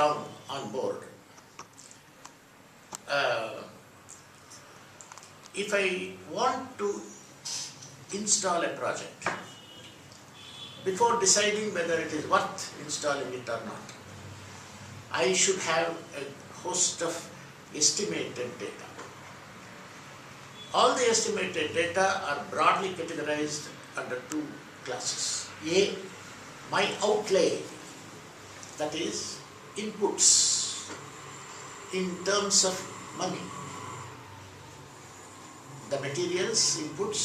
down on board. If I want to install a project, before deciding whether it is worth installing it or not, I should have a host of estimated data. All the estimated data are broadly categorized under two classes. A, my outlay, that is inputs in terms of money. The materials, inputs,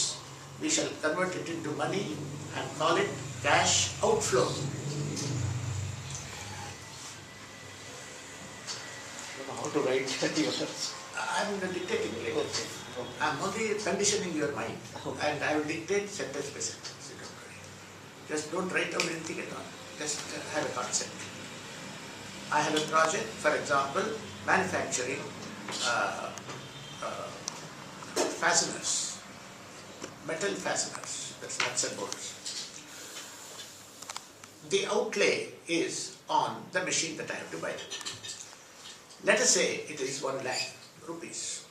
we shall convert it into money and call it cash outflow. How to write yours? I am dictating later. Okay. I am only conditioning your mind, and I will dictate sentence by sentence. Don't worry. Just don't write down anything at all. Just have a concept. I have a project, for example, manufacturing fasteners, metal fasteners, that's nuts and bolts. The outlay is on the machine that I have to buy. Let us say it is 1 lakh rupees.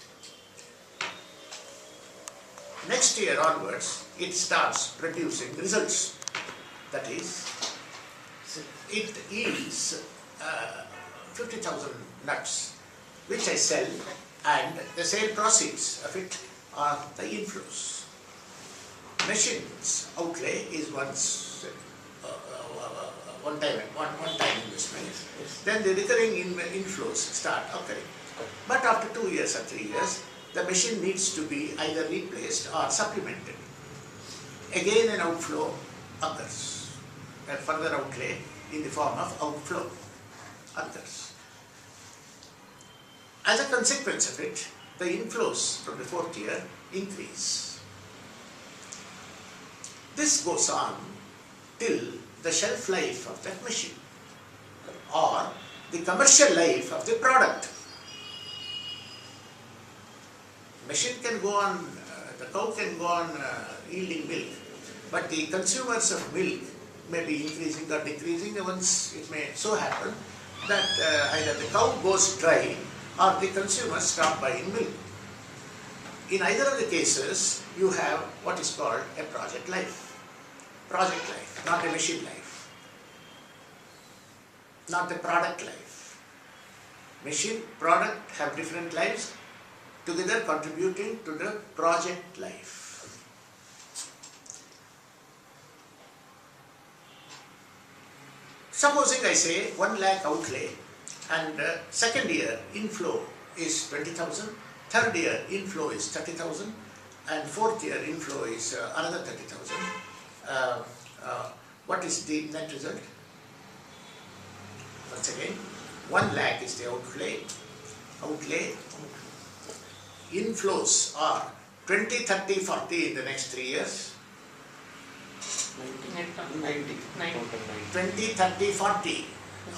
Next year onwards, it starts producing results. That is, it yields 50,000 nuts, which I sell, and the sale proceeds of it are the inflows. Machine's outlay is one time investment. Then the recurring inflows start occurring. But after 2 years or 3 years, the machine needs to be either replaced or supplemented. Again an outflow occurs. A further outlay in the form of outflow occurs. As a consequence of it, the inflows from the 4th year increase. This goes on till the shelf life of that machine or the commercial life of the product. Machine can go on, the cow can go on yielding milk, but the consumers of milk may be increasing or decreasing. Once it may so happen that either the cow goes dry or the consumers stop buying milk. In either of the cases, you have what is called a project life. Project life, not a machine life, not the product life. Machine, product have different lives, together contributing to the project life. Supposing I say 1 lakh outlay, and second year inflow is 20,000, third year inflow is 30,000, and fourth year inflow is another 30,000. What is the net result? Once again, 1 lakh is the outlay. Inflows are 20, 30, 40 in the next 3 years. 90. 20, 30, 40.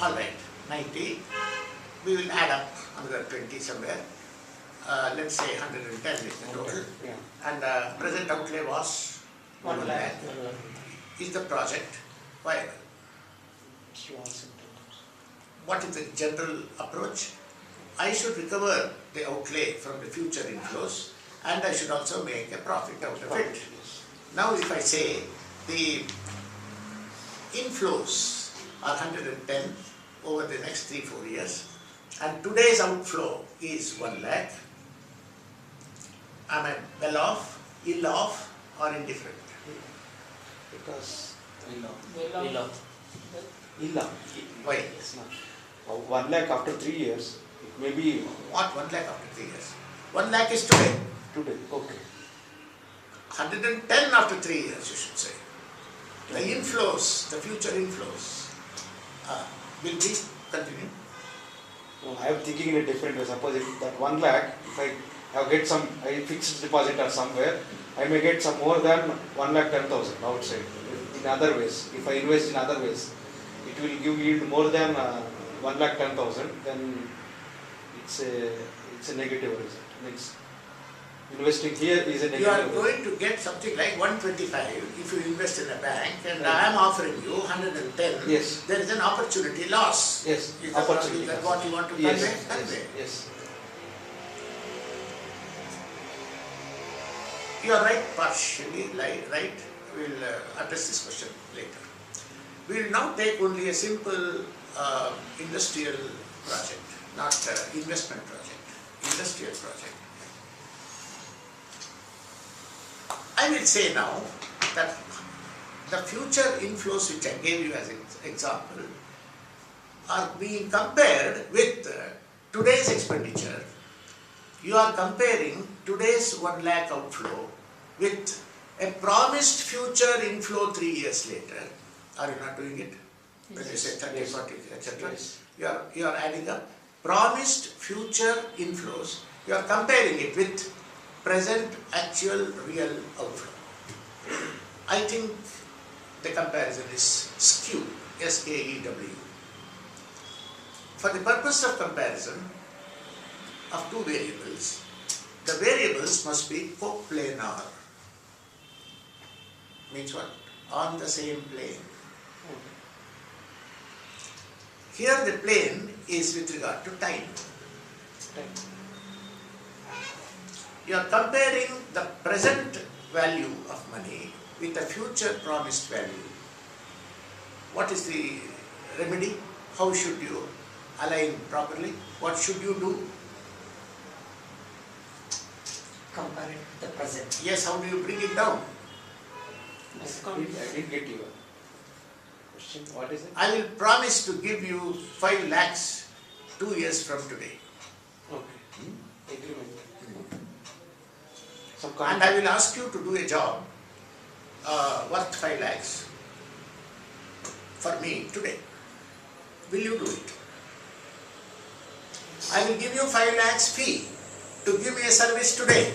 All right, 90. We will add up another 20 somewhere. Let's say 110 is the total. Yeah. And present outlay was 1 lakh. Is the project viable? What is the general approach? I should recover the outlay from the future inflows, and I should also make a profit out of it. Now if I say the inflows are 110 over the next 3-4 years, and today's outflow is 1 lakh, am I well off, ill off, or indifferent? Because Why? 1 lakh after 3 years, it may be What 1 lakh after 3 years? 1 lakh is today. today. Okay. 110 after 3 years, you should say. The inflows, the future inflows, will be continuing. No, I am thinking in a different way. Suppose if that 1 lakh, if I have get some fixed deposit or somewhere, I may get some more than 1,10,000 outside. In other ways, if I invest in other ways, it will give yield more than 1,10,000. Then it's a negative result. Next. investing here is a You are negative. going to get something like 125 if you invest in a bank, and I am offering you 110. Yes. There is an opportunity loss. Yes, Is that opportunity. what you want to Yes, convey? yes, Convey. yes. You are right, partially right. We will address this question later. We will now take only a simple industrial project, not investment project, industrial project. I will say now that the future inflows which I gave you as an example are being compared with today's expenditure. You are comparing today's 1 lakh outflow with a promised future inflow 3 years later. Are you not doing it? When you say 30, Yes. 40, etc. Yes. You are adding up promised future inflows. You are comparing it with present actual real outflow. I think the comparison is skewed, S-K-E-W. For the purpose of comparison of two variables, the variables must be coplanar. Means what? On the same plane. Here the plane is with regard to time. You are comparing the present value of money with the future promised value. What is the remedy? How should you align properly? What should you do? Compare it with the present. Yes, how do you bring it down? I didn't get your question. What is it? I will promise to give you 5 lakhs 2 years from today. Okay. Agreement. Some And I will ask you to do a job worth 5 lakhs for me today. Will you do it? I will give you 5 lakhs fee to give me a service today,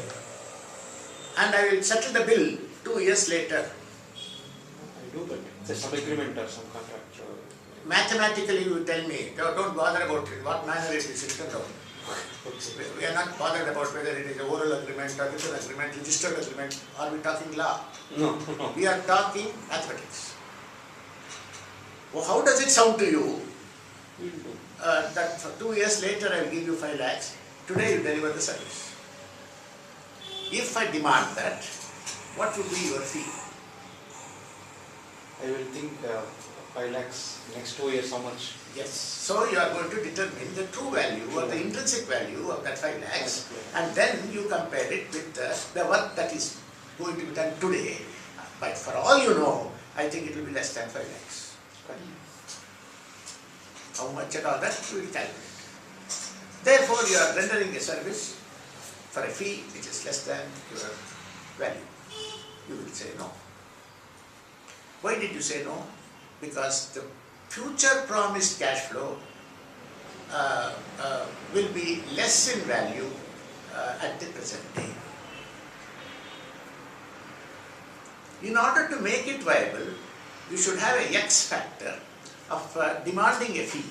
and I will settle the bill 2 years later. I do, but there's some agreement or some contract. Mathematically, you tell me, don't bother about it, what manner it is written down. We are not bothered about whether it is an oral agreement or written agreement, registered agreement. Are we talking law? No, no. We are talking mathematics. Well, how does it sound to you We'll do. that for 2 years later I will give you 5 lakhs, today you deliver the service? If I demand that, what would be your fee? I will think 5 lakhs next 2 years how much. Yes. So you are going to determine the true value or the intrinsic value of that 5 lakhs, and then you compare it with the work that is going to be done today. But for all you know, I think it will be less than 5 lakhs. How much and all that we will calculate. Therefore, you are rendering a service for a fee which is less than your value. You will say no. Why did you say no? Because the future promised cash flow will be less in value at the present day. In order to make it viable, you should have a X factor of demanding a fee,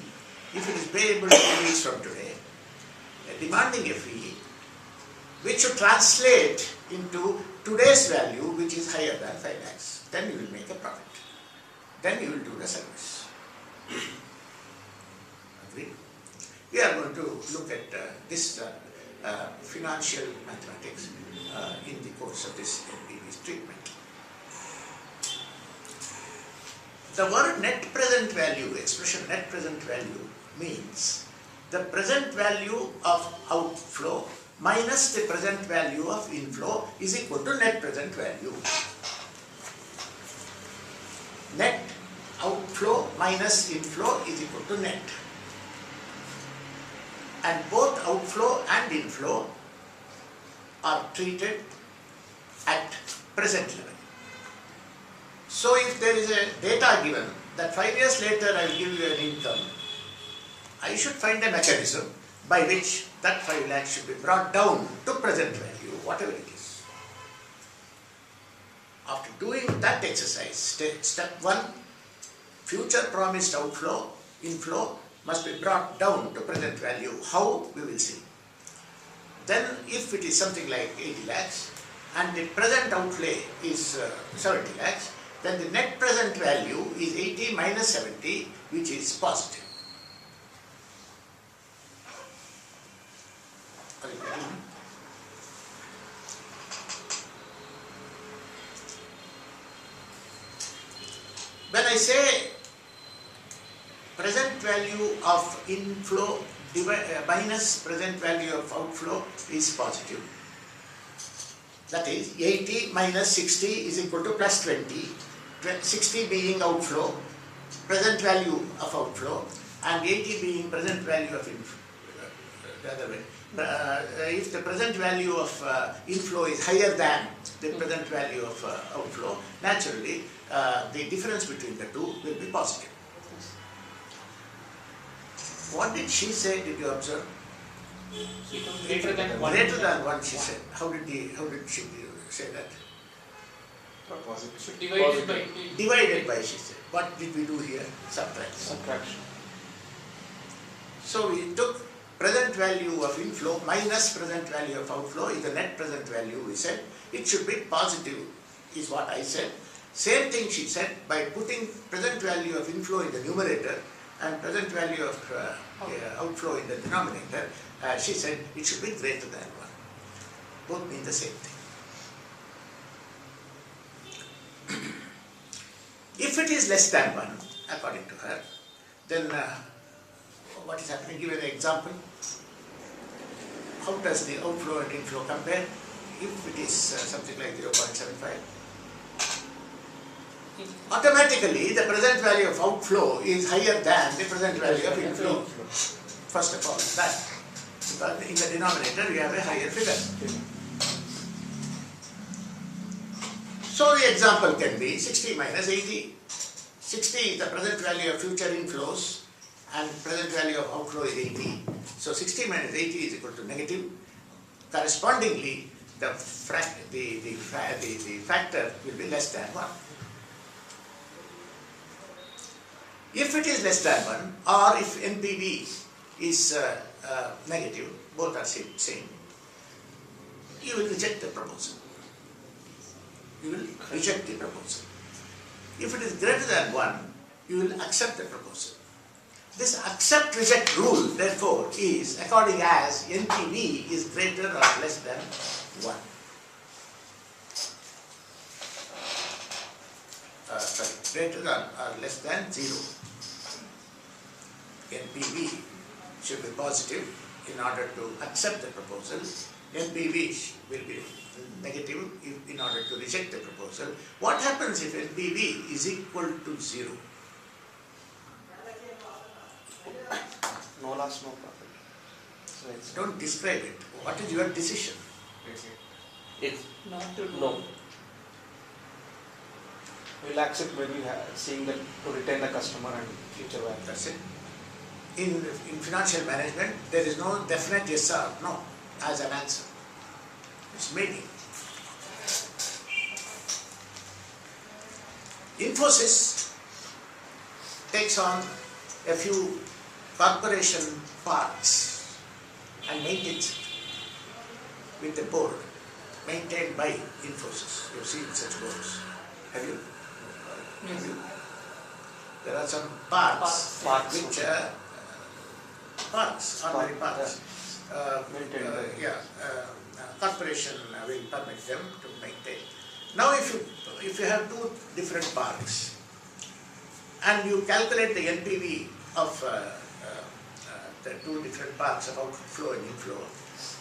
if it is payable 2 weeks from today, demanding a fee which should translate into today's value, which is higher than 5 lakhs. Then you will make a profit. Then you will do the service. Agreed? We are going to look at this financial mathematics in the course of this NPV's treatment. The word net present value, expression net present value, means the present value of outflow minus the present value of inflow is equal to net present value. Net outflow minus inflow is equal to net. And both outflow and inflow are treated at present level. So if there is a data given that 5 years later I will give you an income, I should find a mechanism by which that 5 lakhs should be brought down to present value, whatever it is. After doing that exercise, step 1, future promised outflow, inflow must be brought down to present value. How? We will see. then if it is something like 80 lakhs and the present outlay is 70 lakhs, then the net present value is 80 minus 70, which is positive. Are you getting me? When I say present value of inflow minus present value of outflow is positive, that is 80 minus 60 is equal to plus 20, 60 being outflow, present value of outflow, and 80 being present value of inflow. The other way. If the present value of inflow is higher than the present value of outflow, naturally the difference between the two will be positive. What did she say? Did you observe? Greater than 1. Greater than 1, she said. How did she say that? What was it? So divided by Divided by, she said. What did we do here? Subtract. Subtraction. So we took present value of inflow minus present value of outflow is the net present value, we said. It should be positive, is what I said. Same thing she said, by putting present value of inflow in the numerator and present value of outflow in the denominator, she said it should be greater than 1. Both mean the same thing. If it is less than 1, according to her, then what is happening? Give an example. How does the outflow and inflow compare? If it is something like 0.75, automatically the present value of outflow is higher than the present value of inflow. First of all, that. Because in the denominator you have a higher figure. So the example can be 60 minus 80. 60 is the present value of future inflows and present value of outflow is 80. So 60 minus 80 is equal to negative. Correspondingly, the factor will be less than 1. If it is less than 1 or if NPV is negative, both are same, you will reject the proposal. You will reject the proposal. If it is greater than 1, you will accept the proposal. This accept-reject rule, therefore, is according as NPV is greater or less than 1. Greater than or less than 0. NPV should be positive in order to accept the proposal. NPV will be negative in order to reject the proposal. What happens if NPV is equal to 0? No loss, no profit. So it's Don't describe it. What is your decision? It's not to do. no. we'll accept when we have seeing that to retain the customer and future value. That's it. In financial management, there is no definite yes or no as an answer. It's maybe. Infosys takes on a few corporation parks and maintains it with a board maintained by Infosys. You've seen such boards. Have you? Yes. There are some parks, Parks. which parks, ordinary parks. Maintained by- Corporation will permit them to maintain. Now if you have two different parks and you calculate the NPV of the two different parks of outflow and inflow,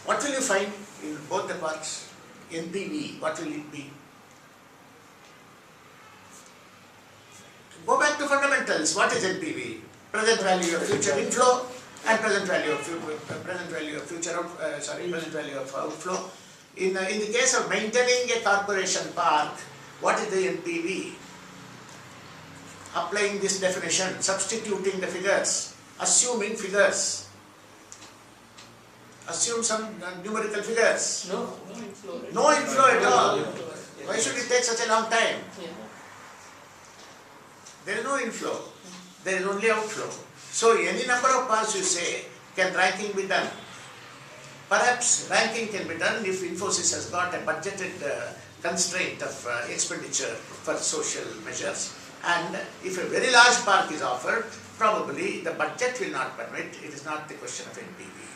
what will you find in both the parks? NPV, what will it be? Go back to fundamentals. What is NPV? Present value of future inflow and present value of present value of outflow. In the case of maintaining a corporation park, what is the NPV? Applying this definition, substituting the figures, assuming figures. Assume some numerical figures. No inflow. Right? No inflow at all. Why should it take such a long time? Yeah. There is no inflow. There is only outflow. So any number of parts you say can ranking be done. Perhaps ranking can be done if Infosys has got a budgeted constraint of expenditure for social measures, and if a very large park is offered, probably the budget will not permit, it is not the question of NPV.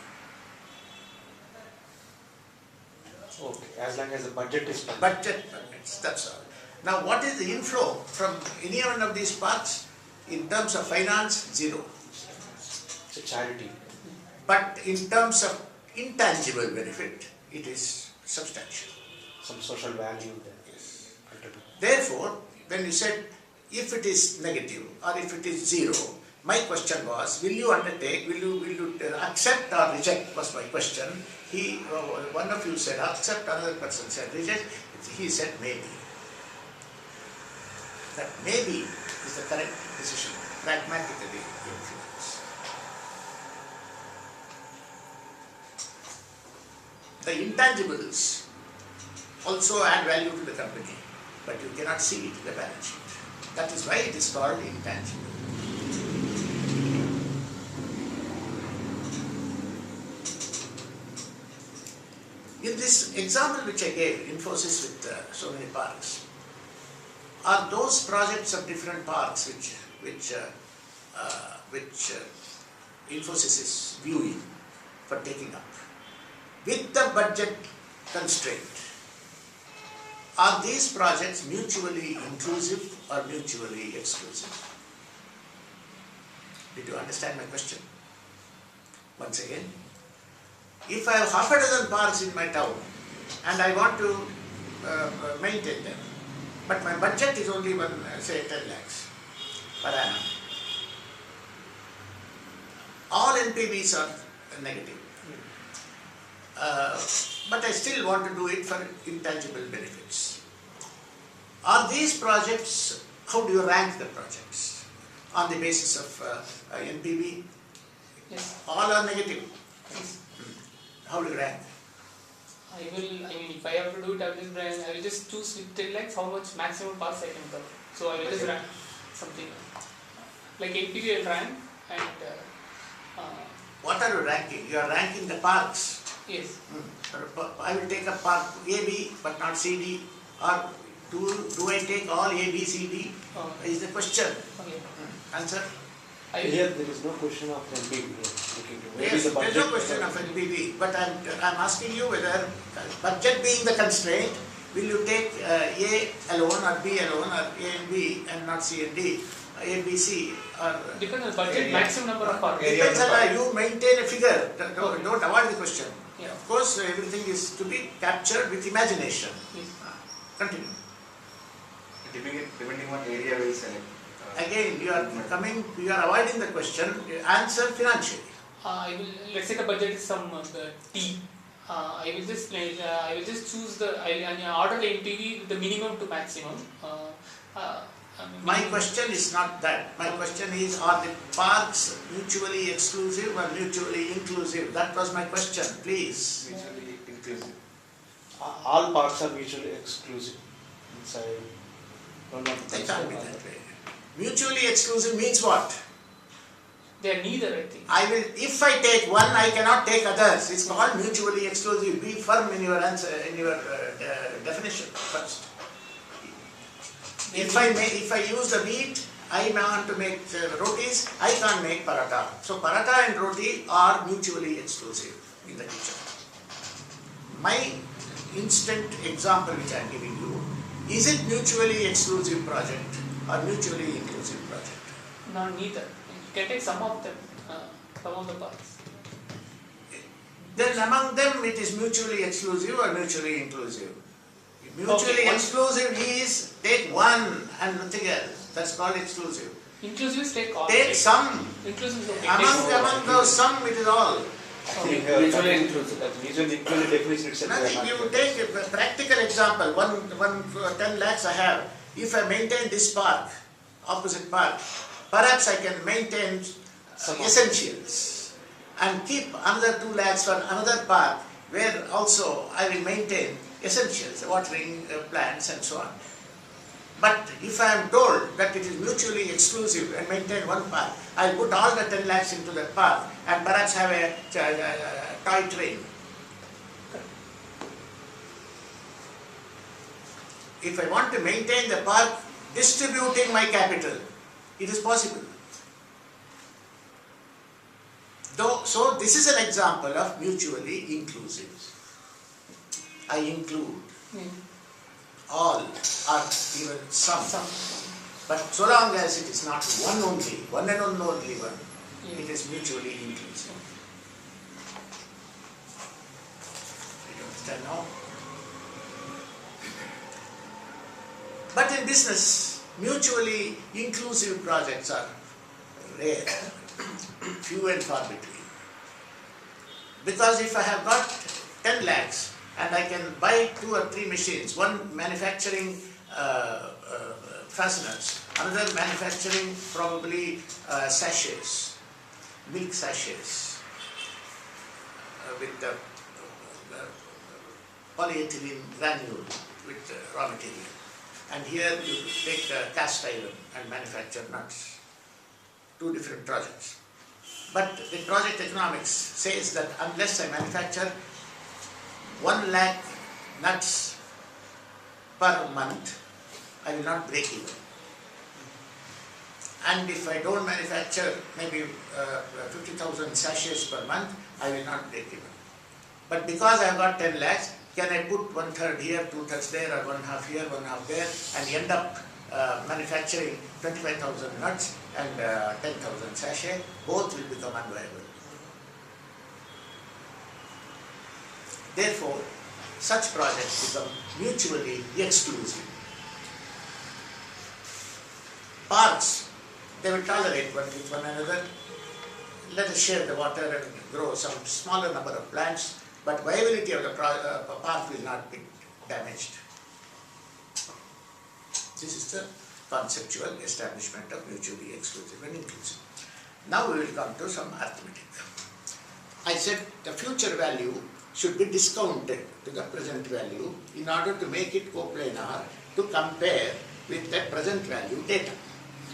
Okay, as long as the budget is permitted. Budget permits, that's all. Now what is the inflow from any one of these parks? In terms of finance, zero. It's a charity. But in terms of intangible benefit, it is substantial. Some social value there. Yes. Contribute. Therefore, when you said if it is negative or if it is zero, my question was, will you undertake, will you accept or reject was my question. One of you said accept, another person said reject, he said maybe. That maybe is the correct decision, pragmatically in finance. The intangibles also add value to the company, but you cannot see it in the balance sheet. That is why it is called intangible. In this example which I gave, Infosys with so many parks, are those projects of different parks which Infosys is viewing for taking up with the budget constraint. Are these projects mutually inclusive or mutually exclusive? Did you understand my question? Once again, if I have half a dozen parks in my town and I want to maintain them, but my budget is only say 10 lakhs per annum, all NPVs are negative. But I still want to do it for intangible benefits. Are these projects, how do you rank the projects? On the basis of NPV? Yes. All are negative. Yes. How do you rank? If I have to do it, I will just choose with 10 lakhs how much maximum parts I can cover. So I will just rank something like NPV I will rank, and What are you ranking? You are ranking the parks. yes. I will take a park AB but not CD, or do I take all A, B, C, D? Is the question. Okay. Answer? Here there is no question of NPV here. Maybe Yes, the there is budget. no question of NPV, but I'm asking you whether budget being the constraint, will you take A alone or B alone, or A and B and not C and D, A, B, C, or... Depends on the budget, maximum number of parts. Depends on you maintain a figure, don't avoid the question. Yeah. Of course, everything is to be captured with imagination. Yes. Continue. Depending on area we select. Again, you are avoiding the question, answer financially. Let's say the budget is some T. I will just choose order the NPV with the minimum to maximum. My question is not that. My question is, are the parks mutually exclusive or mutually inclusive? That was my question, please. Mutually inclusive. All parks are mutually exclusive. Inside. They can't be that way. Mutually exclusive means what? They are neither, I think. If I take one, I cannot take others. It's called mutually exclusive. Be firm in your answer, in your definition first. If I use the wheat, I want to make rotis, I can't make paratha. So paratha and roti are mutually exclusive in the kitchen. My instant example which I am giving you, is it mutually exclusive project or mutually inclusive project? No, neither. You can take some of them, some of the parts. Then among them it is mutually exclusive or mutually inclusive? Mutually Okay, exclusive is take one and nothing else. That's called exclusive. Inclusive is take all. Take some. Inclusive is okay. Among those some, it is all. Mutually inclusive. That mutually inclusive definition itself. we are Nothing. not You getting. take a practical example. One 10 lakhs I have. If I maintain this park, opposite park, perhaps I can maintain Some essentials and keep another 2 lakhs for another park where also I will maintain essentials, watering plants and so on. But if I am told that it is mutually exclusive and maintain one park, I will put all the 10 lakhs into that park and perhaps have a toy train if I want to maintain the park, distributing my capital, it is possible. So this is an example of mutually inclusive. I include all or even some. But so long as it is not one and only one, it is mutually inclusive. You understand now? But in business, mutually inclusive projects are rare, few and far between. Because if I have got 10 lakhs and I can buy 2 or 3 machines, one manufacturing fasteners, another manufacturing probably sachets, milk sachets with the polyethylene granule with raw material. And here you take cast iron and manufacture nuts. 2 different projects. But the project economics says that unless I manufacture 1 lakh nuts per month, I will not break even. And if I don't manufacture maybe 50,000 sachets per month, I will not break even. But because I have got 10 lakhs, can I put 1/3 here, 2/3 there, or 1/2 here, 1/2 there, and end up manufacturing 25,000 nuts and 10,000 sachets? Both will become unviable. Therefore, such projects become mutually exclusive. Parks, they will tolerate one with one another. Let us share the water and grow some smaller number of plants, but viability of the park will not be damaged. This is the conceptual establishment of mutually exclusive and inclusive. Now we will come to some arithmetic. I said the future value should be discounted to the present value in order to make it coplanar to compare with the present value data.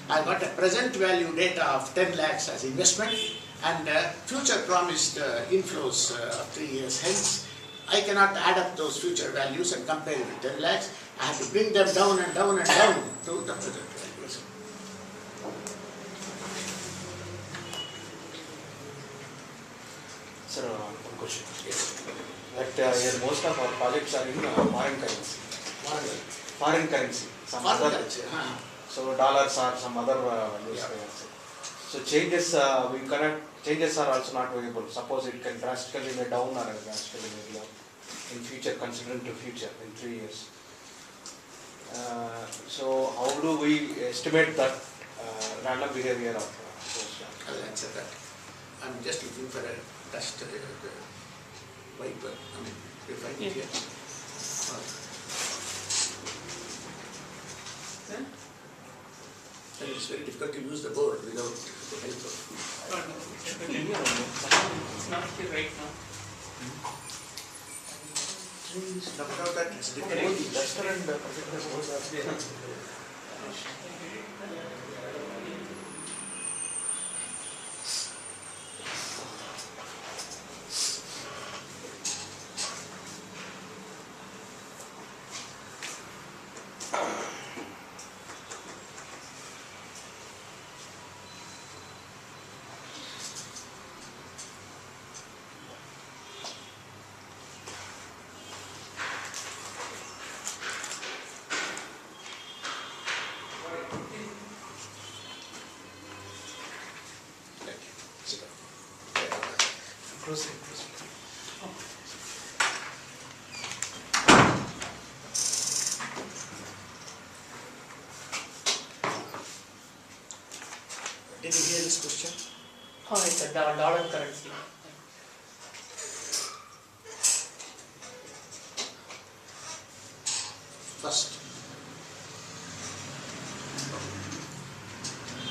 I got a present value data of 10 lakhs as investment and future promised inflows of 3 years hence. I cannot add up those future values and compare it with 10 lakhs. I have to bring them down and down and down to the present values. Sir, one question. Yes. That here most of our projects are in foreign currency. Foreign currency. Some Foreign other, currency, So dollars or some other values. Yeah. So changes changes are also not variable. Suppose it can drastically go down or drastically go up in future, considering to future in 3 years. So how do we estimate that random behavior of those? I will answer that. I'm just looking for a dust wiper. I mean, you find it here. And it's very difficult to use the board without the help of. It's not here right now. Without that, it's difficult. Both the duster and the projector both are Proceed. Did you hear this question? Oh, it's a dollar currency. First,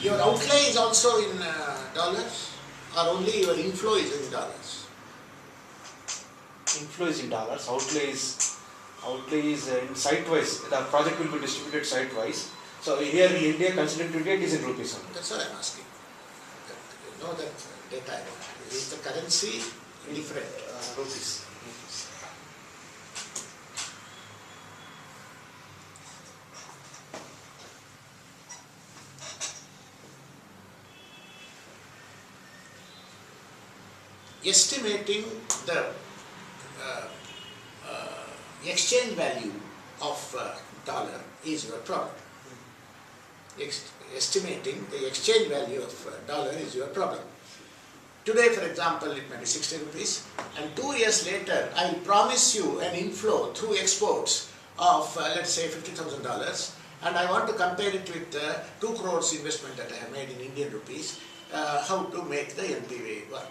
your outlay is also in dollars, or only your inflow is in dollars? Inflow is in dollars, outlay is in site-wise. The project will be distributed site-wise. So here in India, considering today, it is in rupees only. That's what I'm asking. You know that data I want. Is the currency different? Rupees. estimating the exchange value of dollar is your problem. Estimating the exchange value of dollar is your problem. Today, for example, it may be 60 rupees, and 2 years later, I will promise you an inflow through exports of, let's say, $50,000, and I want to compare it with 2 crores investment that I have made in Indian rupees, how to make the NPV work,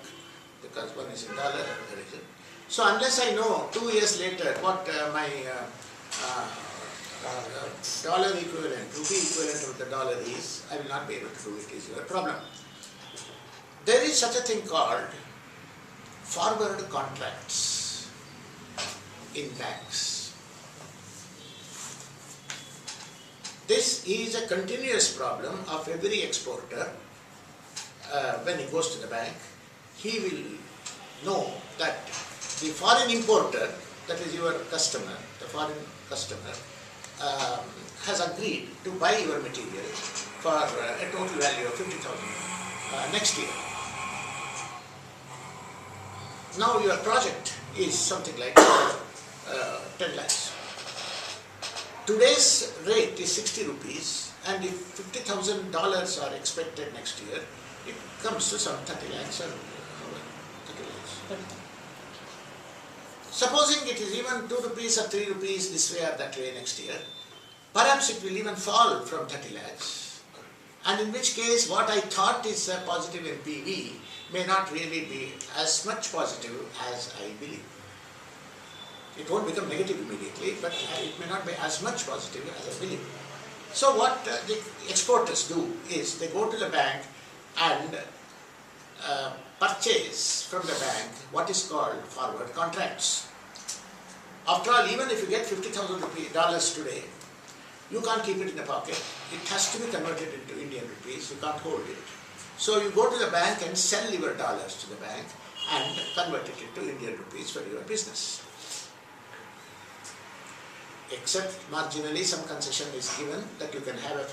because one is in dollar and the other is in. So unless I know 2 years later what my dollar equivalent, rupee equivalent of the dollar is, I will not be able to do it, is your problem. There is such a thing called forward contracts in banks. This is a continuous problem of every exporter. When he goes to the bank, he will know that the foreign importer, that is your customer, the foreign customer, has agreed to buy your material for a total value of 50,000 next year. Now your project is something like 10 lakhs. Today's rate is 60 rupees, and if $50,000 are expected next year, it comes to some 30 lakhs or 30 lakhs. Supposing it is even 2 rupees or 3 rupees this way or that way next year, perhaps it will even fall from 30 lakhs. And in which case, what I thought is a positive NPV may not really be as much positive as I believe. It won't become negative immediately, but it may not be as much positive as I believe. So what the exporters do is they go to the bank and purchase from the bank what is called forward contracts. After all, even if you get $50,000 today, you can't keep it in the pocket. It has to be converted into Indian rupees. You can't hold it. So you go to the bank and sell your dollars to the bank and convert it into Indian rupees for your business. Except marginally some concession is given that you can have a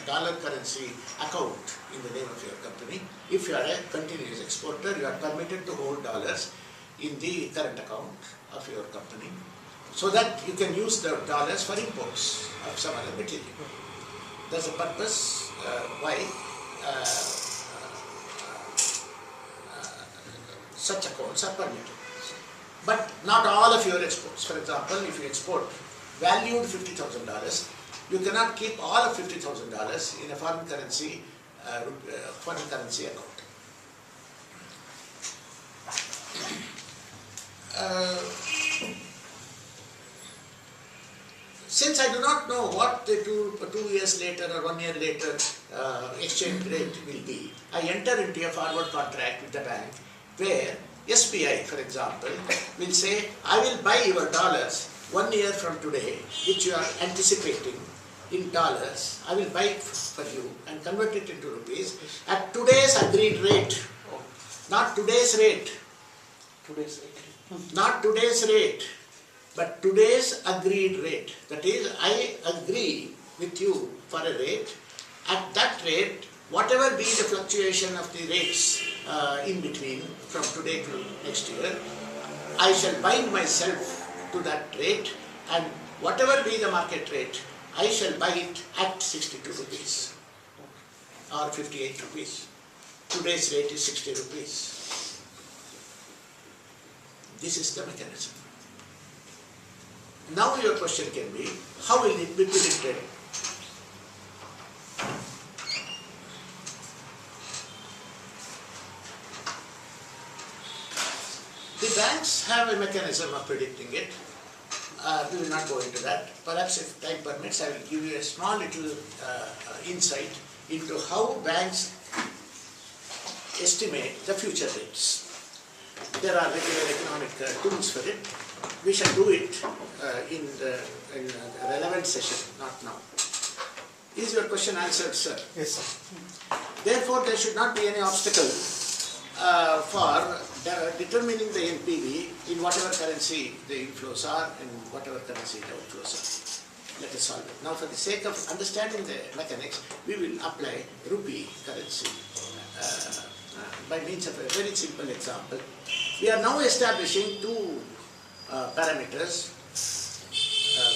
dollar currency account in the name of your company. If you are a continuous exporter, you are permitted to hold dollars in the current account of your company, so that you can use the dollars for imports of some other material. That's the purpose why such accounts are permitted. But not all of your exports. For example, if you export valued $50,000, you cannot keep all of $50,000 in a foreign currency account. Since I do not know what the 2 years later or 1 year later exchange rate will be, I enter into a forward contract with the bank where SBI, for example, will say, I will buy your dollars 1 year from today, which you are anticipating in dollars. I will buy it for you and convert it into rupees at today's agreed rate, not today's rate. Not today's rate, but today's agreed rate. That is, I agree with you for a rate. At that rate, whatever be the fluctuation of the rates in between from today to next year, I shall bind myself to that rate, and whatever be the market rate, I shall buy it at 62 rupees or 58 rupees. Today's rate is 60 rupees. This is the mechanism. Now your question can be, how will it be predicted? The banks have a mechanism of predicting it. We will not go into that. Perhaps if time permits, I will give you a small little insight into how banks estimate the future rates. There are regular economic tools for it. We shall do it in the relevant session, not now. Is your question answered, sir? Yes, sir. Therefore, there should not be any obstacle for determining the NPV in whatever currency the inflows are and whatever currency the outflows are. Let us solve it. Now, for the sake of understanding the mechanics, we will apply rupee currency by means of a very simple example. We are now establishing two parameters.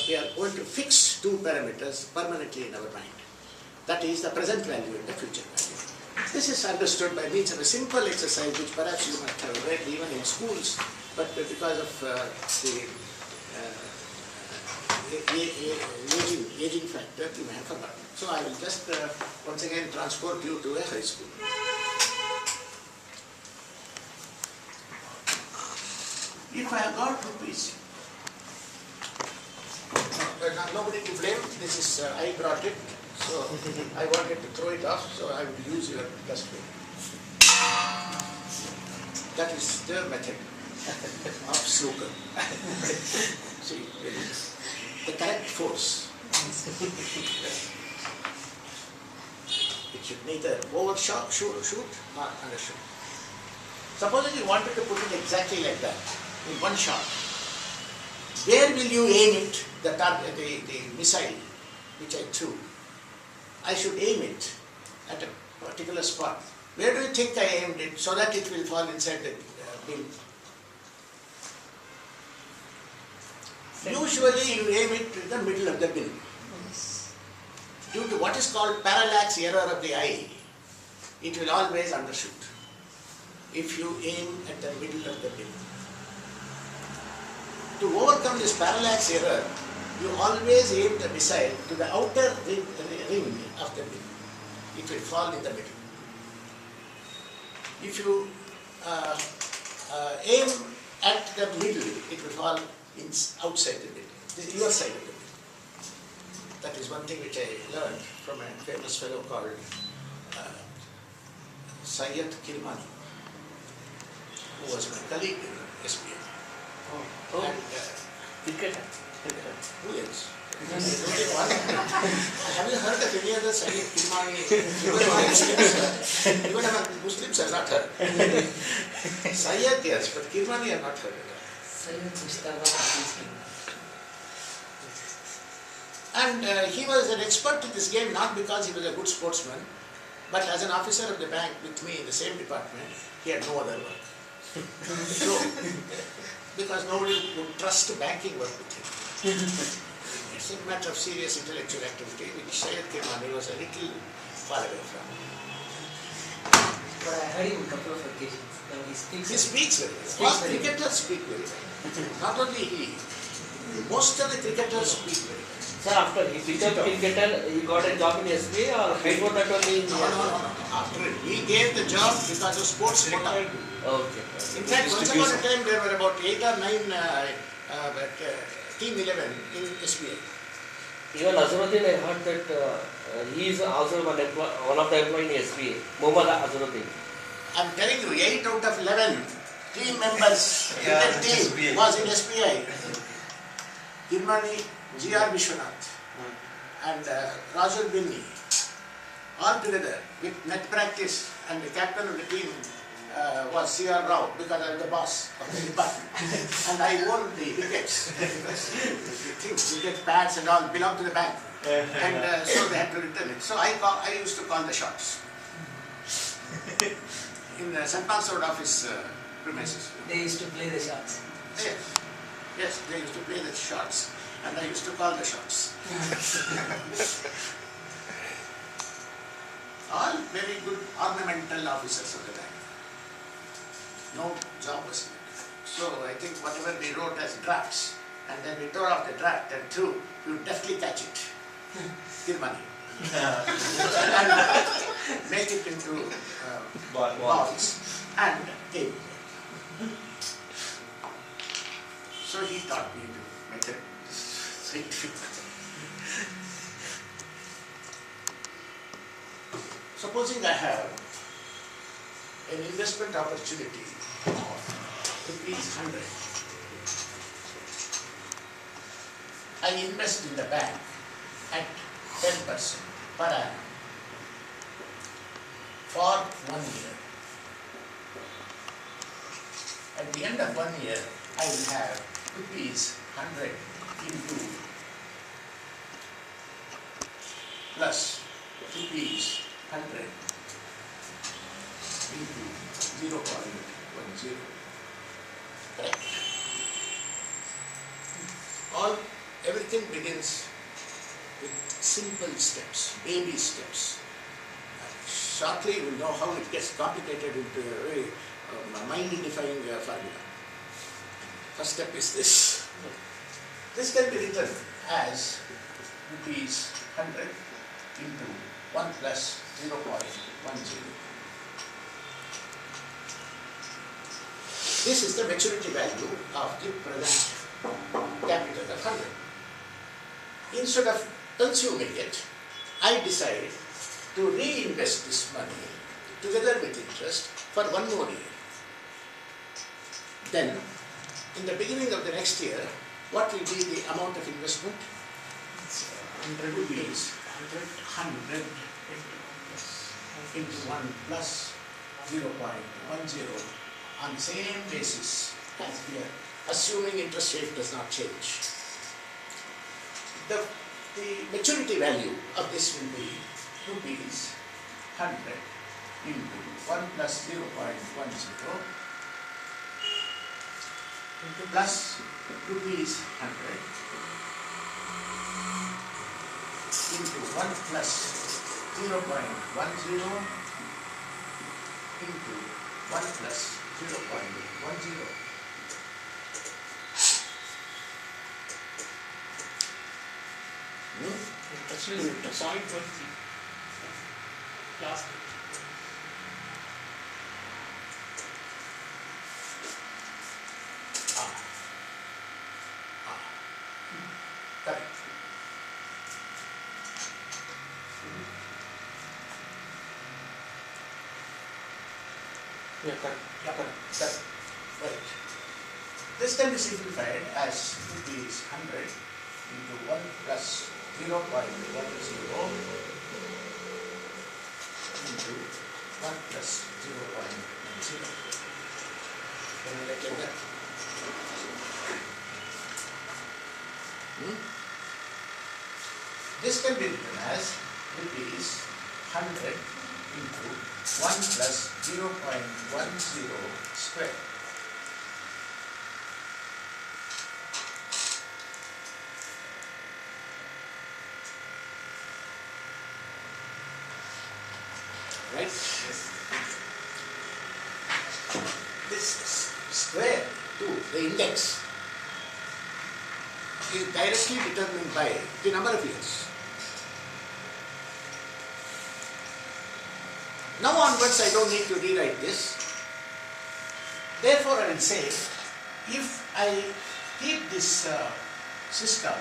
We are going to fix two parameters permanently in our mind. That is the present value and the future value. This is understood by means of a simple exercise which perhaps you might have read even in schools, but because of the aging factor, you may have forgotten. So I will just once again transport you to a high school. If I have got rupees, nobody to blame, this is, I brought it, so I wanted to throw it off, so I would use your dustbin. That is the method of snooker. See, the correct force. It should neither overshot, shoot, nor undershoot. Supposing you wanted to put it exactly like that, in one shot, where will you aim it, the target, the missile which I threw? I should aim it at a particular spot. Where do you think I aimed it so that it will fall inside the bin? Usually you aim it in the middle of the bin. Due to what is called parallax error of the eye, it will always undershoot if you aim at the middle of the bin. To overcome this parallax error, you always aim the missile to the outer ring of the bin. It will fall in the middle. If you aim at the middle, it will fall outside the bin. This is your side of the bin. That is one thing which I learned from a famous fellow called Syed Kirmani, who was my colleague in SBI. And, Cricketer. who else? Only one. Have you heard of any other Syed Kirmani? Even among Muslims I have not heard. Syed, yes, but Kirmani I have not heard of. Syed Mustafa Hafiz. And he was an expert in this game not because he was a good sportsman, but as an officer of the bank with me in the same department, he had no other work. So, because nobody would trust banking work with him. It's a matter of serious intellectual activity which Syed Kirmani was a little far away from. But I heard him a couple of occasions. Now he speaks. He speaks very well. All cricketers speak very well. Not only he, most of the cricketers speak very well. Sir, after he became cricketer, he got a job in SBI or before that only in No. After he gave the job because of sports quota. Okay. In fact, once upon a time there were about 8 or 9 Team 11 in SBI. Even Azharuddin, I heard that he is also one of the employees in SBI. Muhammad Azharuddin. I'm telling you, 8 out of 11 team members in that team SBI. was in SBI. Kirmani, G.R. Vishwanath and Rajul Binni, all together with net practice, and the captain of the team was C.R. Rao because I was the boss of the department. And I won the wickets because the things, wicket pads and all belong to the bank. And so they had to return it. So I used to call the shots in St. Paul's Road office premises. They used to play the shots. Yes, they used to play the shots. And I used to call the shots. All very good ornamental officers of the bank. No job was in it. So I think whatever we wrote as drafts, and then we tore off the draft and threw, we would deftly catch it. Kirmani. And make it into balls and game. So he taught me to make it scientific. Supposing I have an investment opportunity of ₹100. I invest in the bank at 10% per annum for 1 year. At the end of 1 year, I will have ₹100 into plus ₹100 into 0.10. Correct. Everything begins with simple steps, baby steps. Shortly you will know how it gets complicated into a very mind-defying formula. First step is this. This can be written as rupees 100 into 1 plus 0.10. This is the maturity value of the present capital of 100. Instead of consuming it, I decide to reinvest this money together with interest for 1 more year. Then, in the beginning of the next year, what will be the amount of investment? 100 rupees. 100 into 1 plus 0.10 on the same basis as here, assuming interest rate does not change. The maturity value of this will be rupees 100 into 1 plus 0.10 plus rupees 100 into 1 plus 0.10 into 1 plus 0.10. Question is 0.13. Last. Correct. Yeah, correct. Correct. Right. This can be simplified as rupees 100 into 1 plus 0.10 into 1 plus 0.10. Can I write like that? This can be written as rupees 100 into 1 plus 0.10 square. Right? This square too, the index, is directly determined by the number of years. Now onwards I don't need to rewrite this. Therefore I will say, if I keep this system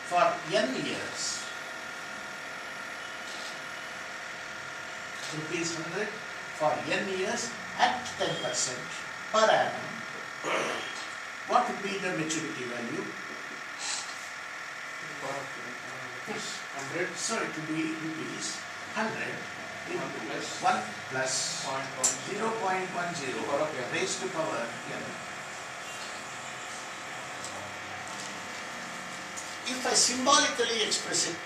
for n years, rupees 100 for n years at 10% per annum, what would be the maturity value? 100, so it will be rupees 100 into 1 plus 0.10 raised to power n. If I symbolically express it,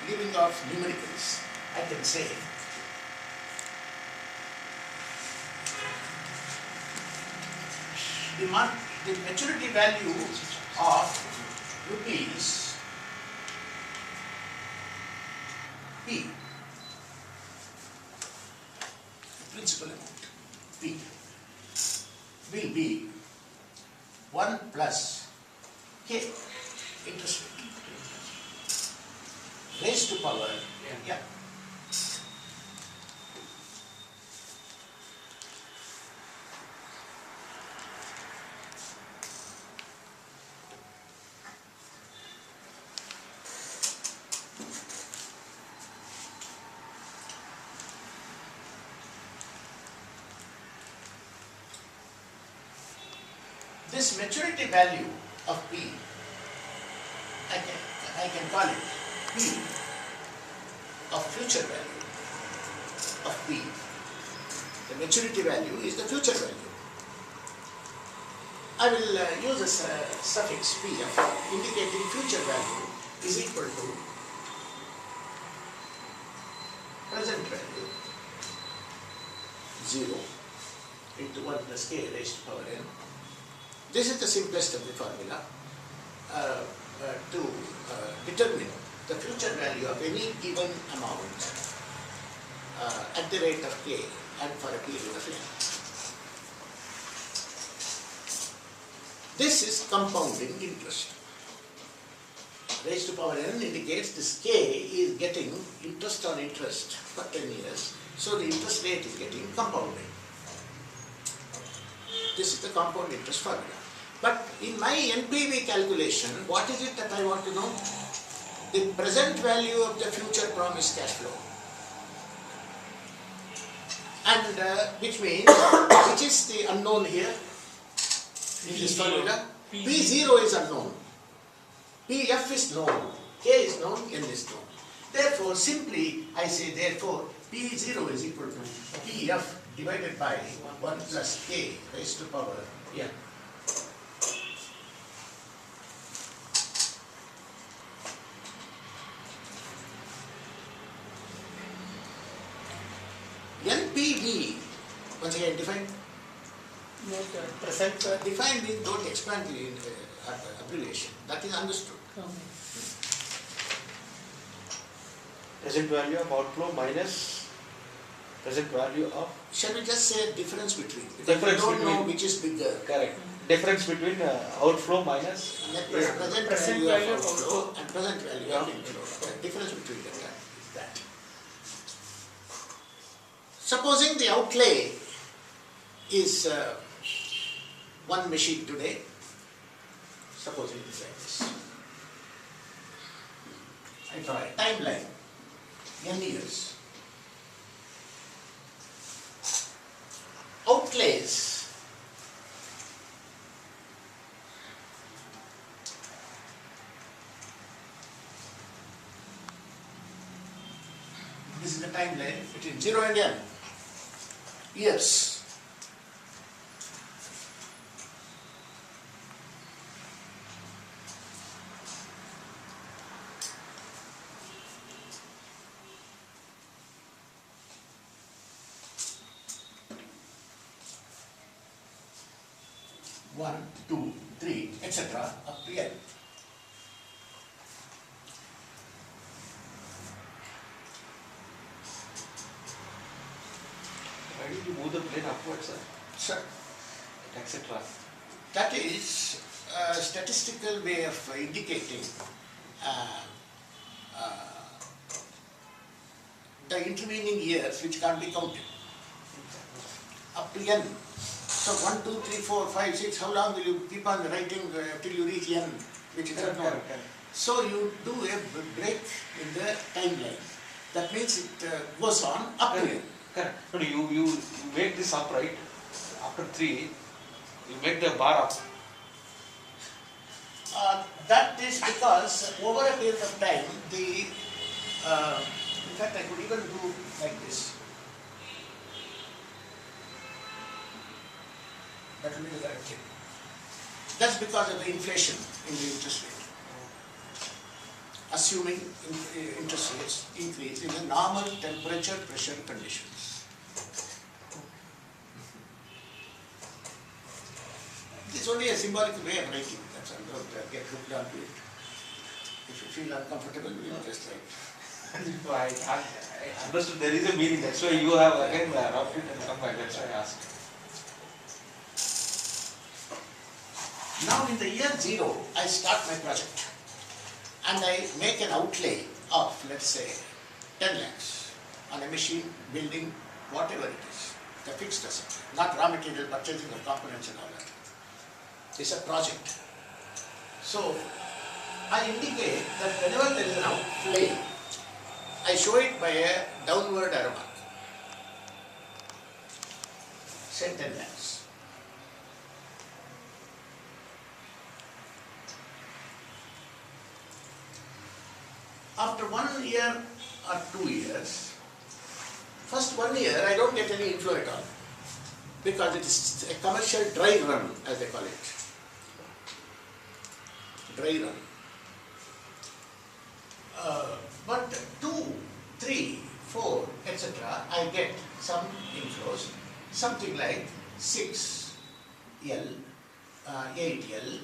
leaving off numericals, I can say the maturity value of rupees P, principal amount P, will be 1 plus K, interest rate, raised to power n. This maturity value of P, I can call it P of future value of P. The maturity value is the future value. I will use a suffix P of indicating future value is equal to present value 0 into 1 plus k raised to power n. This is the simplest of the formula to determine the future value of any given amount at the rate of k and for a period of n. This is compounding interest. Raised to power n indicates this k is getting interest on interest for 10 years, so the interest rate is getting compounded. This is the compound interest formula. But in my NPV calculation, what is it that I want to know? The present value of the future promised cash flow. And which means, which is the unknown here in this formula? P0 is unknown. Pf is known, k is known, n is known. Therefore, simply I say therefore P0 is equal to Pf divided by 1 plus k raised to power n. NPV, once again defined. Present. Defined means don't expand the abbreviation. That is understood. Okay. Present value of outflow minus present value of. Shall we just say difference between? Because Difference we don't know between. which is bigger. Correct. Difference between outflow minus. Net Yeah. present Present value value of of outflow outflow. and present value of inflow. The difference between them is that. Supposing the outlay is one machine today, supposing it is like this. I draw a timeline, n years. Outlays this is the timeline between 0 and n years. One, two, three, etc. up to n. Why did you move the plane upwards, sir? So Etc. that is a statistical way of indicating the intervening years which can't be counted up to n. So 1, 2, 3, 4, 5, 6, how long will you keep on writing till you reach n, which is unknown? So you do a break in the timeline. That means it goes on up to n. Correct. No, you make this up, right? After 3, you make the bar up. That is because over a period of time, the in fact I could even do like this. That will be the correct thing. That's because of the inflation in the interest rate. Assuming interest rates increase in the normal temperature pressure conditions. It's only a symbolic way of writing. That's all. Don't get hooked onto it. If you feel uncomfortable, you will just write. I understood there is a meaning. That's why you have again roughed it and come back. That's why I asked. Now in the year 0, I start my project and I make an outlay of, let's say, 10 lakhs on a machine, building, whatever it is, the fixed asset, not raw material purchasing of components and all that. It's a project. So I indicate that whenever there is an outlay, I show it by a downward arrow mark. Say 10 lakhs. After 1 year or 2 years, first 1 year I don't get any inflow at all because it is a commercial dry run, as they call it. Dry run. But 2, 3, 4, etc. I get some inflows something like 6L, 8L,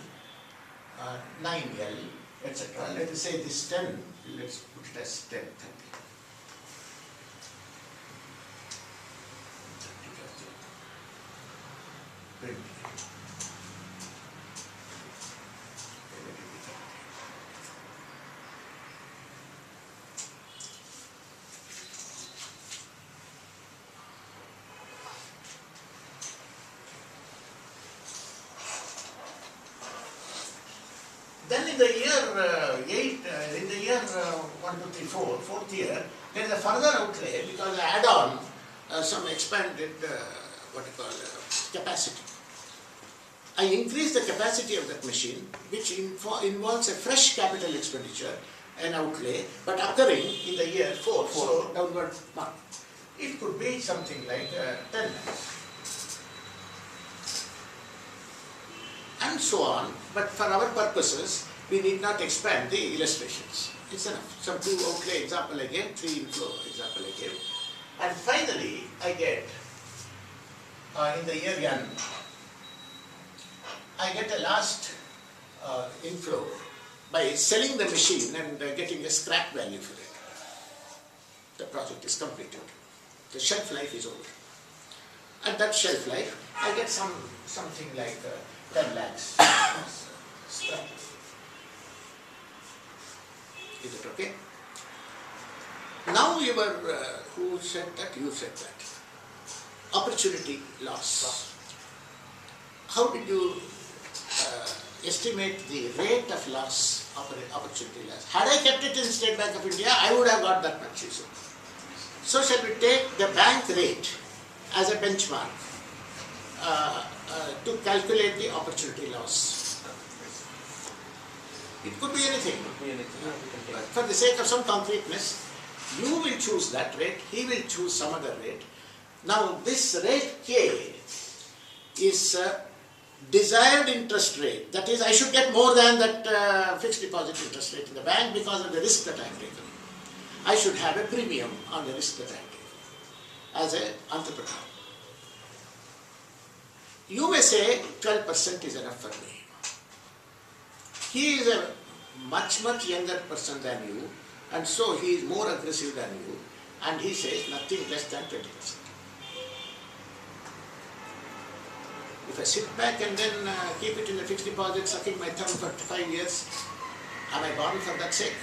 9L, etc. Let us say this 10, let's put it as 10, 30. 20. Then in the year 8, in the year 1, 2, 3, 4, fourth year, there is a further outlay because I add on some expanded what you call capacity. I increase the capacity of that machine, which involves a fresh capital expenditure, an outlay, but occurring in the year 4, so downward mark. It could be something like 10 lakhs. And so on, but for our purposes, we need not expand the illustrations. It's enough. Some 2 outlay example I gave, 3 inflow example I gave. And finally, I get, in the year N, I get a last inflow by selling the machine and getting a scrap value for it. The project is completed. The shelf life is over. At that shelf life, I get something like 10 lakhs scrap. Is it okay? Now you were, who said that? You said that. Opportunity loss. How did you estimate the rate of loss, opportunity loss? Had I kept it in State Bank of India, I would have got that much. So shall we take the bank rate as a benchmark to calculate the opportunity loss? It could be anything. But for the sake of some concreteness, you will choose that rate, he will choose some other rate. Now this rate K is desired interest rate. That is, I should get more than that fixed deposit interest rate in the bank because of the risk that I have taken. I should have a premium on the risk that I have taken as an entrepreneur. You may say 12% is enough for me. He is a much younger person than you, and so he is more aggressive than you, and he says nothing less than 20%. If I sit back and then keep it in a fixed deposit, sucking my thumb for 5 years, am I born for that sake?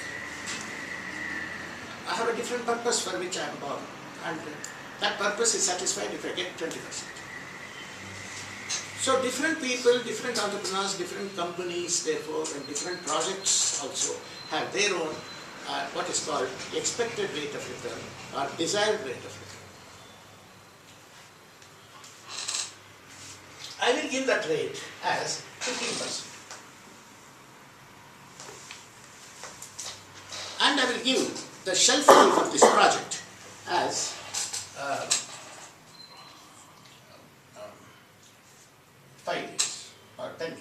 I have a different purpose for which I am born, and that purpose is satisfied if I get 20%. So different people, different entrepreneurs, different companies, therefore, and different projects also have their own what is called expected rate of return or desired rate of return. I will give that rate as 15%. And I will give the shelf life of this project as 5 years or 10 years.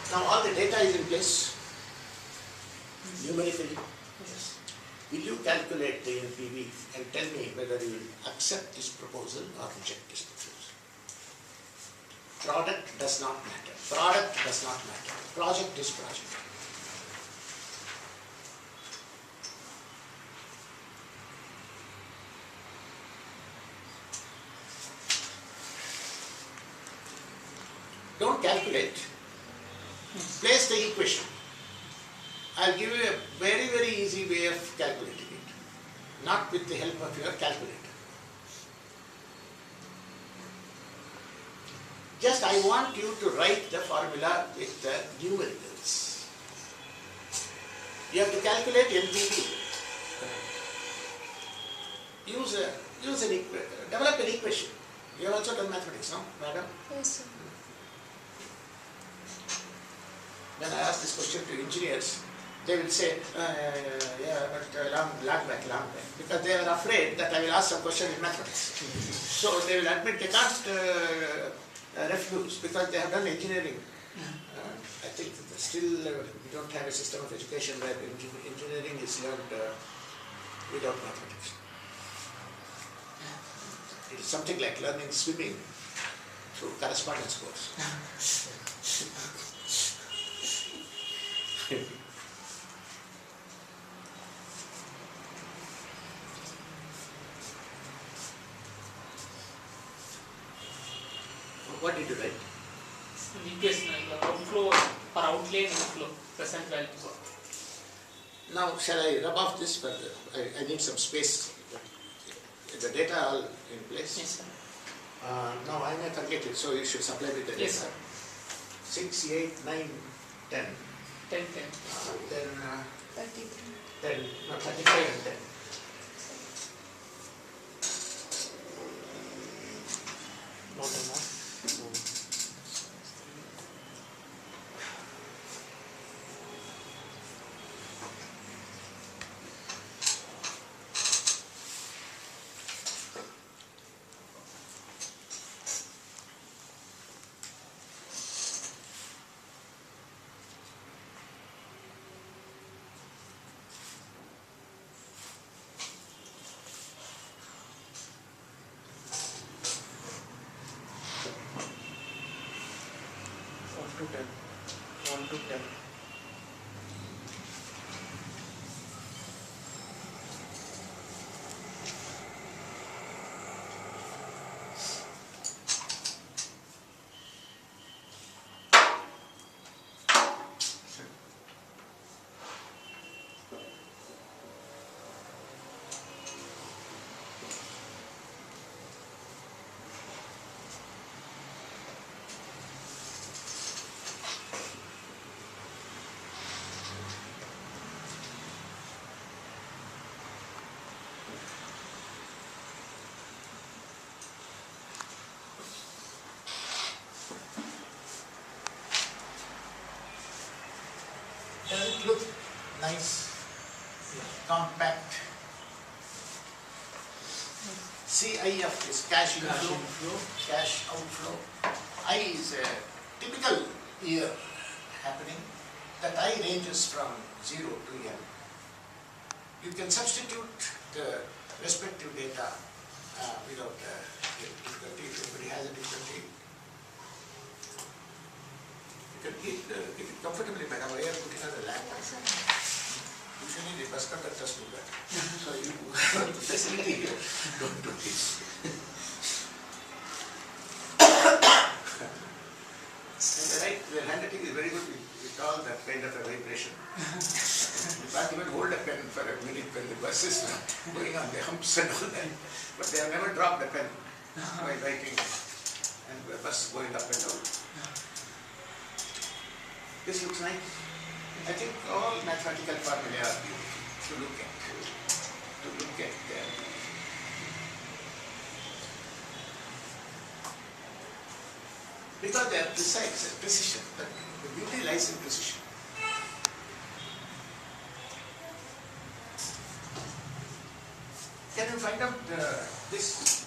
Now all the data is in place, numerically. Will you calculate the NPV and tell me whether you will accept this proposal or reject this proposal? Product does not matter. Product does not matter. Project is project. Don't calculate. Place the equation. I'll give you a very easy way of calculating it, not with the help of your calculator. Just I want you to write the formula with the numericals. You have to calculate NPV. Develop an equation. You have also done mathematics, no, madam? Yes, sir. When I ask this question to engineers, they will say, yeah, but long back, because they are afraid that I will ask some question in mathematics. So they will admit they can't refuse because they have done engineering I think that still we don't have a system of education where engineering is learned without mathematics. It is something like learning swimming through correspondence course. What did you write? The equation, outflow or outlay and inflow, present value. Now, shall I rub off this further? I need some space. The data all in place? Yes, sir. No, I may forget it, so you should supply with the data. Yes, sir. 6, 8, 9, 10. 10, 10. Then 33. 10, no, 35 and 10. Not enough. To 10. 1 to 10. Does it look nice, compact? CIF is cash inflow, cash outflow. I is a typical year happening. That I ranges from 0 to n. You can substitute the respective data without difficulty. If anybody has a difficulty, you can keep it comfortably, madam. I am putting on the lap. Usually the bus conductors do that. So you have the facility here, don't do this. And the handwriting is very good with all that kind of a vibration. You can't even hold a pen for a minute when the bus is going on the humps and all that. But they have never dropped a pen while writing and the bus going up and down. This looks nice. I think all mathematical formulae are beautiful to look at. Them. Because they are precise, precision. The beauty lies in precision. Can you find out this?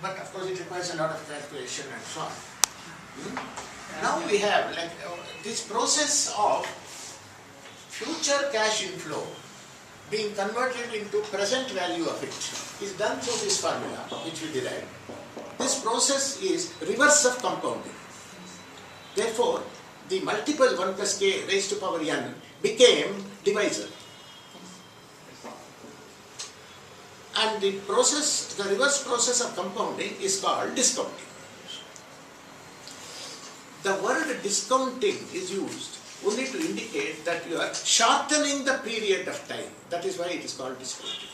But of course it requires a lot of calculation and so on. Now we have like this process of future cash inflow being converted into present value of it is done through this formula which we derived. This process is reverse of compounding. Therefore, the multiple 1 plus k raised to power n became divisor. And the process, the reverse process of compounding is called discounting. The word discounting is used only to indicate that you are shortening the period of time. That is why it is called discounting.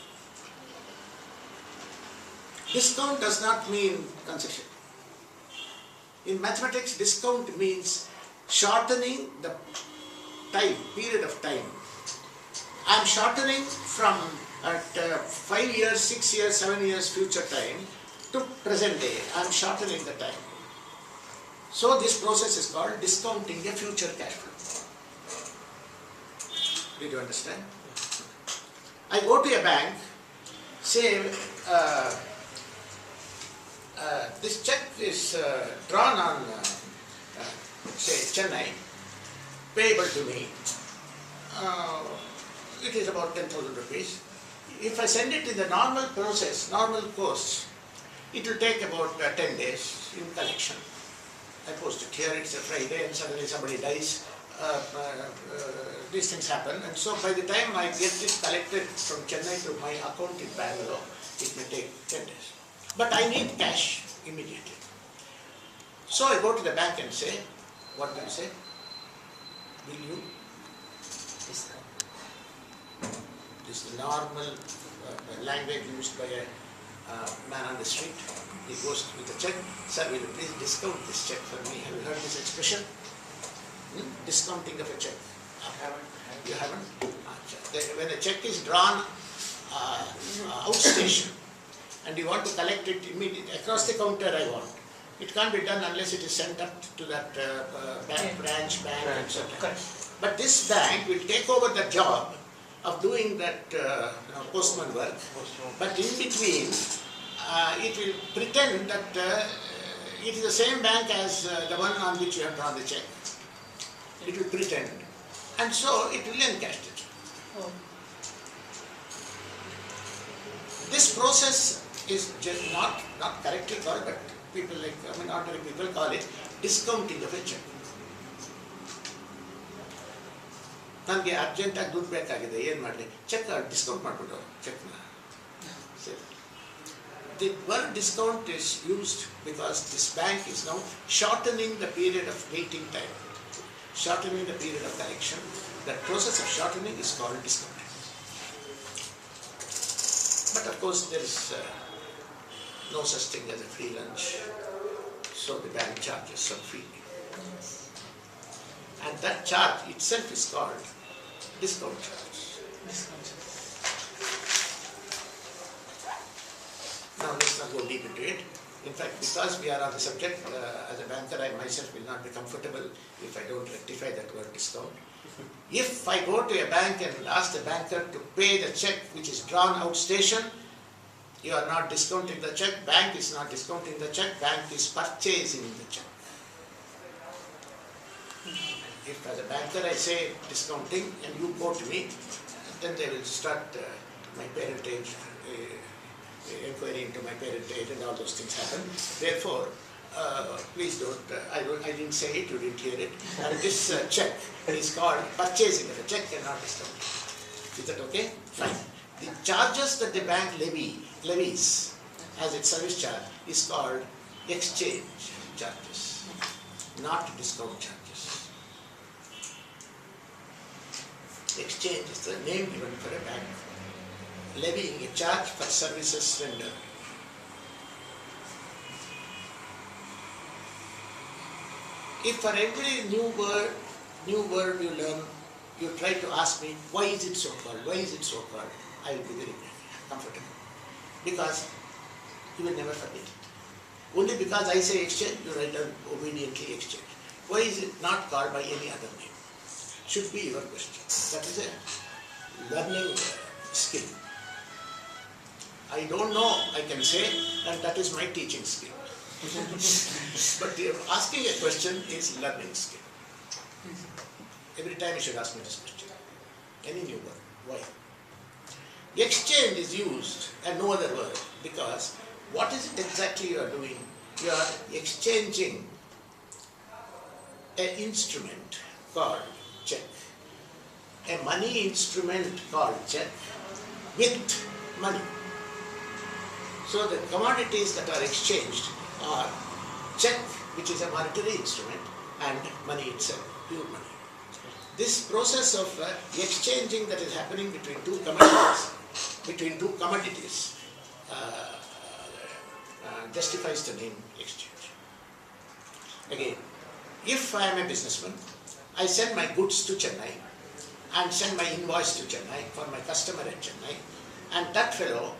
Discount does not mean concession. In mathematics, discount means shortening the time, period of time. I am shortening from 5 years, 6 years, 7 years future time to present day. I am shortening the time. So this process is called discounting a future cash flow. Did you understand? I go to a bank, say this check is drawn on say Chennai, payable to me, it is about 10,000 rupees. If I send it in the normal process, normal course, it will take about 10 days in collection. I post it here, it's a Friday, and suddenly somebody dies. These things happen, and so by the time I get it collected from Chennai to my account in Bangalore, it may take 10 days. But I need cash immediately. So I go to the bank and say, what do you say? Will you? Discount. This is the normal language used by a man on the street. He goes with a check. Sir, will you please discount this check for me? Have you heard this expression? Discounting of a check. You haven't? When a check is drawn outstation and you want to collect it immediately, across the counter I want. It can't be done unless it is sent up to that branch bank, etc. But this bank will take over the job of doing that postman work. But in between, it will pretend that it is the same bank as the one on which you have drawn the check. It will pretend. And so it will encash the check. Oh. This process is just not correctly called, but people like, ordinary people call it discounting of a check. ನನಗೆ ಅರ್ಜೆಂಟಾಗಿ ದುಡ್ಡು ಬೇಕಾಗಿದೆ, ಏನು ಮಾಡಲಿ? Check discount ಮಾಡಿಬಿಟ್ಟು ಚೆಕ್ನ. The word discount is used because this bank is now shortening the period of waiting time, shortening the period of collection. That process of shortening is called discounting. But of course there is no such thing as a free lunch, so the bank charges some fee. And that charge itself is called discount charge. Now let's not go deep into it. In fact, because we are on the subject, as a banker, I myself will not be comfortable if I don't rectify that word discount. If I go to a bank and ask the banker to pay the check which is drawn outstation, you are not discounting the check, bank is not discounting the check, bank is purchasing the check. If as a banker I say discounting and you quote me, then they will start my parentage, inquiry into my parentage, and all those things happen. Therefore, please don't, I didn't say it, you didn't hear it. And this check is called purchasing of a check and not discounting. Is that okay? Fine. The charges that the bank levies as its service charge is called exchange charges, not discount charges. Exchange is the name given for a bank levying a charge for services rendered. If for every new word you learn, you try to ask me, why is it so called? Why is it so called? I will be very comfortable. Because you will never forget it. Only because I say exchange, you write down obediently exchange. Why is it not called by any other name? Should be your question. That is a learning skill. I don't know, I can say, and that is my teaching skill. But asking a question is learning skill. Every time you should ask me this question. Any new word. Why? Exchange is used and no other word because what is it exactly you are doing? You are exchanging an instrument called check, a money instrument called check with money. So the commodities that are exchanged are check, which is a monetary instrument, and money itself, pure money. This process of exchanging that is happening between two commodities, justifies the name exchange. Again, if I am a businessman, I send my goods to Chennai and send my invoice to Chennai for my customer at Chennai, and that fellow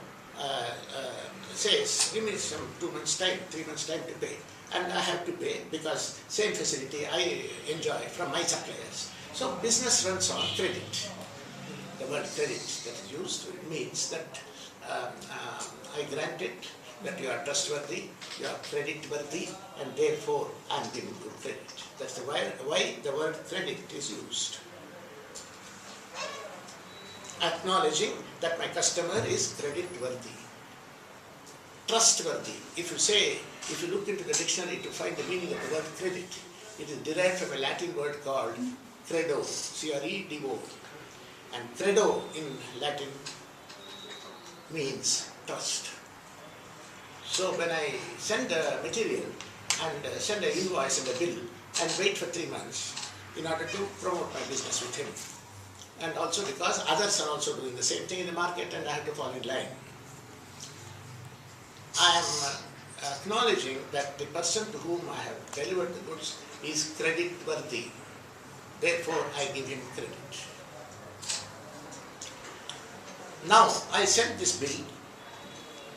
says, give me some 2 months time, 3 months time to pay, and I have to pay because same facility I enjoy from my suppliers. So business runs on credit. The word credit that is used means that I grant it that you are trustworthy, you are credit worthy, and therefore I am giving you credit. That's why the word credit is used. Acknowledging that my customer is credit worthy. Trustworthy. If you look into the dictionary to find the meaning of the word credit, it is derived from a Latin word called credo, C-R-E-D-O. And credo in Latin means trust. So when I send a material and send an invoice and a bill and wait for 3 months in order to promote my business with him, and also because others are also doing the same thing in the market and I have to fall in line, I am acknowledging that the person to whom I have delivered the goods is credit worthy. Therefore, I give him credit. Now, I send this bill.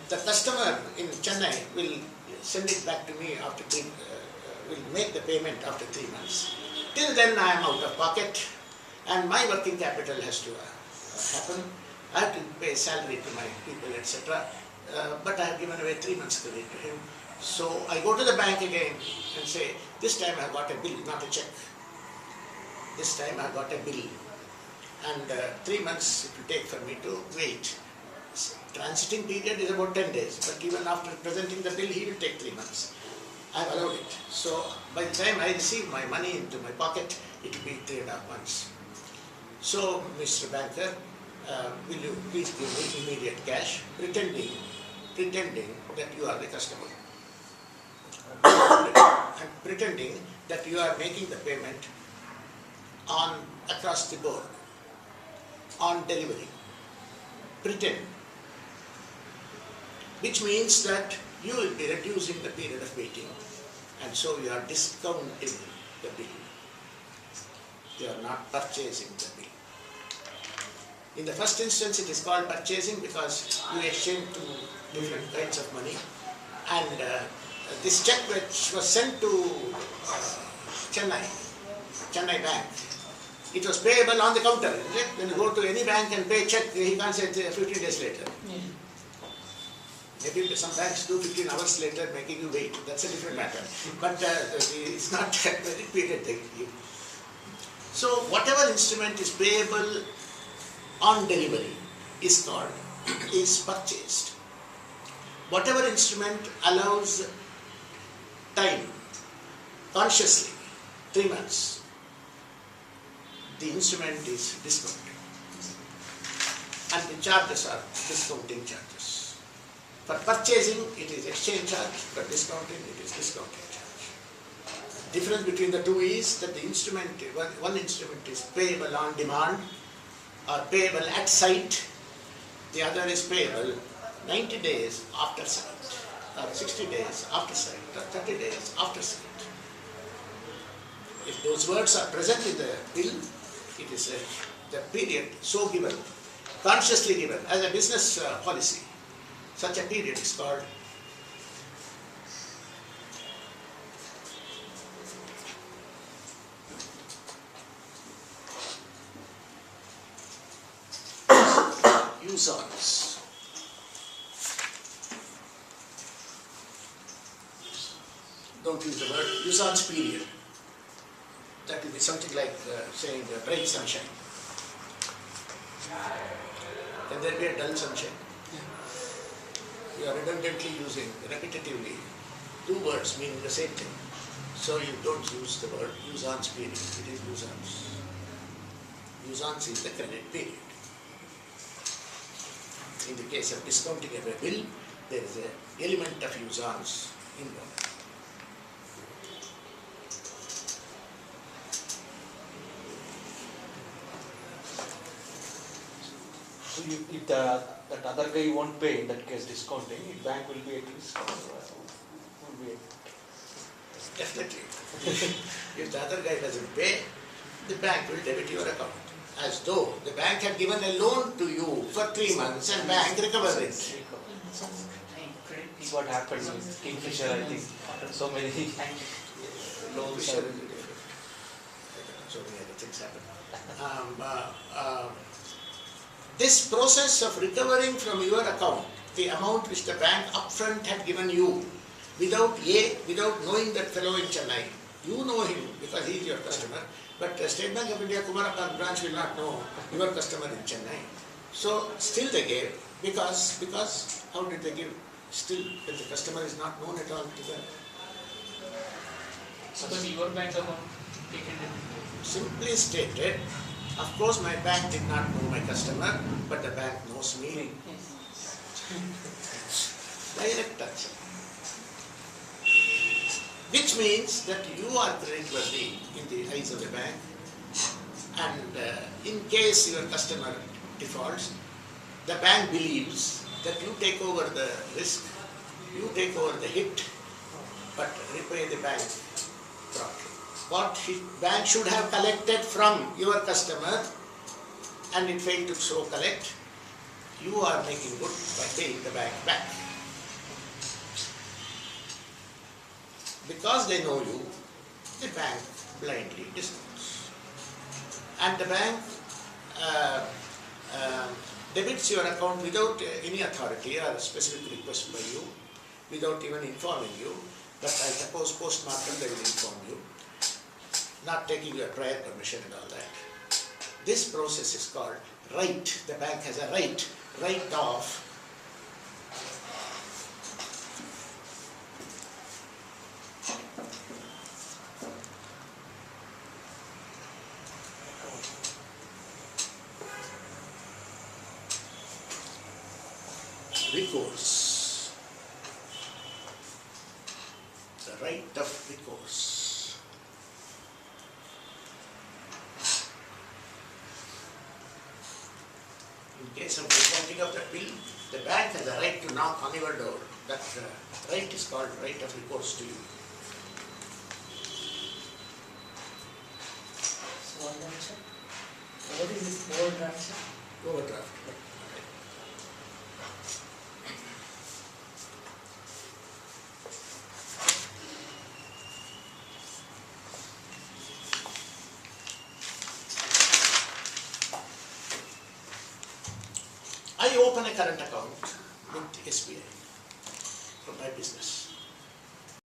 The customer in Chennai will send it back to me after will make the payment after 3 months. Till then, I am out of pocket and my working capital has to happen. I have to pay salary to my people, etc. But I have given away 3 months credit to him. So I go to the bank again and say, this time I got a bill, not a check. This time I got a bill. And 3 months it will take for me to wait. Transiting period is about 10 days, but even after presenting the bill, he will take 3 months. I have allowed it. So by the time I receive my money into my pocket, it will be 3.5 months. So, Mr. Banker, will you please give me immediate cash, pretending that you are the customer. And pretending that you are making the payment across the board, on delivery. Pretend. Which means that you will be reducing the period of waiting, and so you are discounting the bill. You are not purchasing the bill. In the first instance, it is called purchasing because you exchange two different kinds of money, and this check which was sent to Chennai Bank, it was payable on the counter, isn't it? When you go to any bank and pay check, he can't say 15 days later. Maybe some banks do 15 hours later, making you wait. That's a different matter. But it's not that very period they give. So whatever instrument is payable on delivery is purchased. Whatever instrument allows time, consciously, 3 months, the instrument is discounted. And the charges are discounting charges. For purchasing, it is exchange charge. For discounting, it is discounting charge. Difference between the two is that the instrument, one instrument is payable on demand or payable at sight. The other is payable 90 days after sight, or 60 days after sight, or 30 days after sight. If those words are present in the bill, it is the period so given, consciously given as a business policy. Such a period is called usance. Don't use the word usance period. That will be something like saying bright sunshine. Can there be a dull sunshine? You are redundantly using, repetitively, two words meaning the same thing. So you don't use the word usance period, it is usance. Usance is the credit period. In the case of discounting of a bill, there is an element of usance involved. So if that other guy won't pay, in that case discounting, the bank will be at risk or will be at... Definitely. If the other guy doesn't pay, the bank will debit your account. As though the bank had given a loan to you for 3 months and bank recovers it. This is what happened with Kingfisher, I think. So many loans Sure. are... So many other things happen. This process of recovering from your account the amount which the bank upfront had given you without knowing that fellow in Chennai. You know him because he is your customer, but State Bank of India Kumarapan branch will not know your customer in Chennai. So still they gave because how did they give? Still, when the customer is not known at all to them. Because your bank account taken it. Simply stated, of course my bank did not know my customer, but the bank knows me. Direct touch. Which means that you are creditworthy in the eyes of the bank, and in case your customer defaults, the bank believes that you take over the risk, you take over the hit, but repay the bank promptly. What bank should have collected from your customer and it failed to so collect, you are making good by paying the bank back. Because they know you, the bank blindly discounts. And the bank debits your account without any authority or specific request by you, without even informing you. But I suppose post-mortem they will inform you, not taking your prior permission and all that. This process is called right. The bank has a right of recourse. The right of recourse. In case of discounting of the bill, the bank has a right to knock on your door. That right is called right of recourse to you. So one more check. What is this overdraft, sir? Overdraft. I open a current account with SBI for my business.